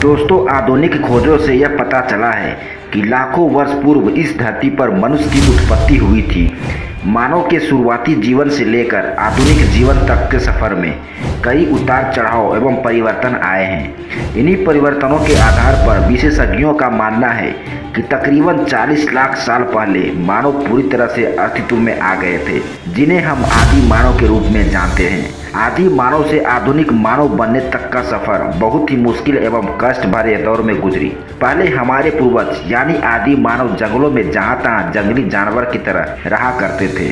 दोस्तों, आधुनिक खोजों से यह पता चला है कि लाखों वर्ष पूर्व इस धरती पर मनुष्य की उत्पत्ति हुई थी। मानव के शुरुआती जीवन से लेकर आधुनिक जीवन तक के सफर में कई उतार चढ़ाव एवं परिवर्तन आए हैं। इन्हीं परिवर्तनों के आधार पर विशेषज्ञों का मानना है कि तकरीबन 40 लाख साल पहले मानव पूरी तरह से अस्तित्व में आ गए थे, जिन्हें हम आदि मानव के रूप में जानते हैं। आदि मानव से आधुनिक मानव बनने तक का सफर बहुत ही मुश्किल एवं कष्ट भरे दौर में गुजरी। पहले हमारे पूर्वज यानी आदि मानव जंगलों में जहाँ तहाँ जंगली जानवर की तरह रहा करते थे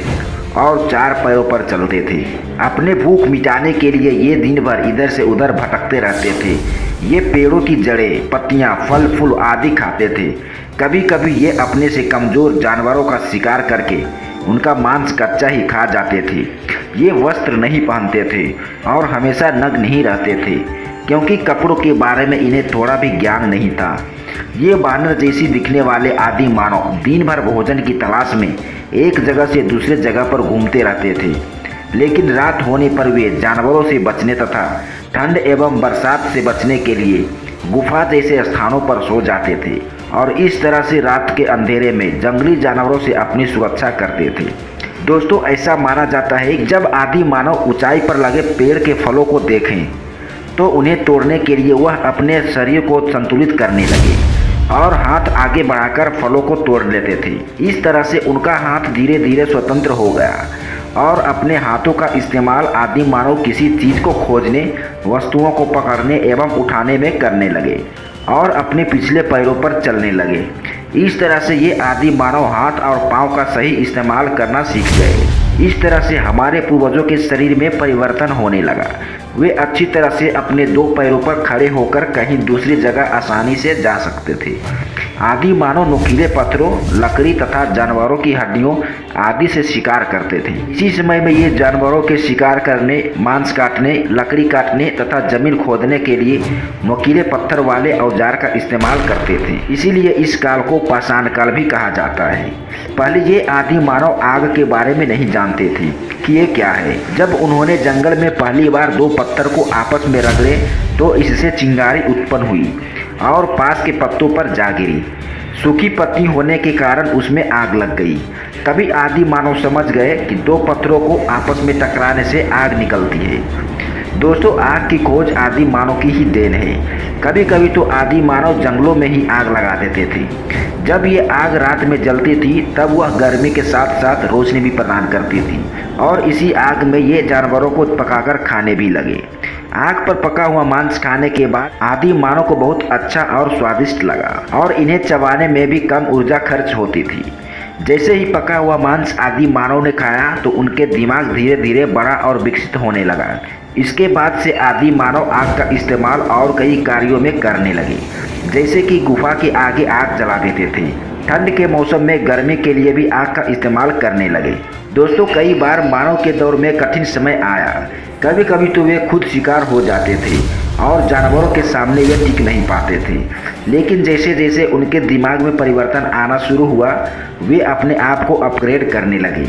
और 4 पैरों पर चलते थे। अपने भूख मिटाने के लिए ये दिन भर इधर से उधर भटकते रहते थे। ये पेड़ों की जड़ें, पत्तियां, फल फूल आदि खाते थे। कभी कभी ये अपने से कमजोर जानवरों का शिकार करके उनका मांस कच्चा ही खा जाते थे। ये वस्त्र नहीं पहनते थे और हमेशा नग्न ही रहते थे, क्योंकि कपड़ों के बारे में इन्हें थोड़ा भी ज्ञान नहीं था। ये बानर जैसी दिखने वाले आदि मानव दिन भर भोजन की तलाश में एक जगह से दूसरे जगह पर घूमते रहते थे, लेकिन रात होने पर वे जानवरों से बचने तथा ठंड एवं बरसात से बचने के लिए गुफा जैसे स्थानों पर सो जाते थे और इस तरह से रात के अंधेरे में जंगली जानवरों से अपनी सुरक्षा करते थे। दोस्तों, ऐसा माना जाता है कि जब आदि मानव ऊंचाई पर लगे पेड़ के फलों को देखें तो उन्हें तोड़ने के लिए वह अपने शरीर को संतुलित करने लगे और हाथ आगे बढ़ाकर फलों को तोड़ लेते थे। इस तरह से उनका हाथ धीरे धीरे स्वतंत्र हो गया और अपने हाथों का इस्तेमाल आदि मानव किसी चीज़ को खोजने, वस्तुओं को पकड़ने एवं उठाने में करने लगे और अपने पिछले पैरों पर चलने लगे। इस तरह से ये आदि मानव हाथ और पाँव का सही इस्तेमाल करना सीख गए। इस तरह से हमारे पूर्वजों के शरीर में परिवर्तन होने लगा। वे अच्छी तरह से अपने 2 पैरों पर खड़े होकर कहीं दूसरी जगह आसानी से जा सकते थे। आदि मानव नुकीले पत्थरों, लकड़ी तथा जानवरों की हड्डियों आदि से शिकार करते थे। इसी समय में ये जानवरों के शिकार करने, मांस काटने, लकड़ी काटने तथा जमीन खोदने के लिए नुकीले पत्थर वाले औजार का इस्तेमाल करते थे। इसीलिए इस काल को पाषाण काल भी कहा जाता है। पहले ये आदि मानव आग के बारे में नहीं जानते थे कि ये क्या है। जब उन्होंने जंगल में पहली बार 2 पत्थर को आपस में रगड़े तो इससे चिंगारी उत्पन्न हुई और पास के पत्तों पर जा गिरी। सूखी पत्ती होने के कारण उसमें आग लग गई। तभी आदि मानव समझ गए कि 2 पत्थरों को आपस में टकराने से आग निकलती है। दोस्तों, आग की खोज आदि मानव की ही देन है। कभी कभी तो आदि मानव जंगलों में ही आग लगा देते थे। जब ये आग रात में जलती थी तब वह गर्मी के साथ साथ रोशनी भी प्रदान करती थी और इसी आग में ये जानवरों को पकाकर खाने भी लगे। आग पर पका हुआ मांस खाने के बाद आदि मानव को बहुत अच्छा और स्वादिष्ट लगा और इन्हें चबाने में भी कम ऊर्जा खर्च होती थी। जैसे ही पका हुआ मांस आदि मानव ने खाया तो उनके दिमाग धीरे धीरे बड़ा और विकसित होने लगा। इसके बाद से आदि मानव आग का इस्तेमाल और कई कार्यों में करने लगे, जैसे कि गुफा के आगे आग जला देते थे। ठंड के मौसम में गर्मी के लिए भी आग का इस्तेमाल करने लगे। दोस्तों, कई बार मानव के दौर में कठिन समय आया। कभी कभी तो वे खुद शिकार हो जाते थे और जानवरों के सामने वे टिक नहीं पाते थे, लेकिन जैसे जैसे उनके दिमाग में परिवर्तन आना शुरू हुआ वे अपने आप को अपग्रेड करने लगे।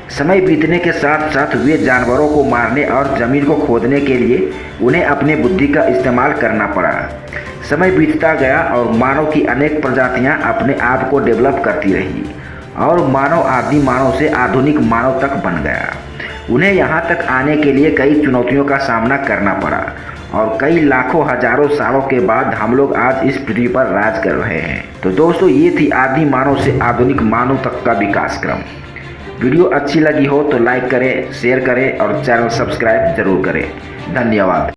समय बीतने के साथ साथ वे जानवरों को मारने और जमीन को खोदने के लिए उन्हें अपनी बुद्धि का इस्तेमाल करना पड़ा। समय बीतता गया और मानव की अनेक प्रजातियां अपने आप को डेवलप करती रही और मानव आदि मानव से आधुनिक मानव तक बन गया। उन्हें यहाँ तक आने के लिए कई चुनौतियों का सामना करना पड़ा और कई लाखों हजारों सालों के बाद हम लोग आज इस पृथ्वी पर राज कर रहे हैं। तो दोस्तों, ये थी आदि मानव से आधुनिक मानव तक का विकास क्रम। वीडियो अच्छी लगी हो तो लाइक करें, शेयर करें और चैनल सब्सक्राइब जरूर करें। धन्यवाद।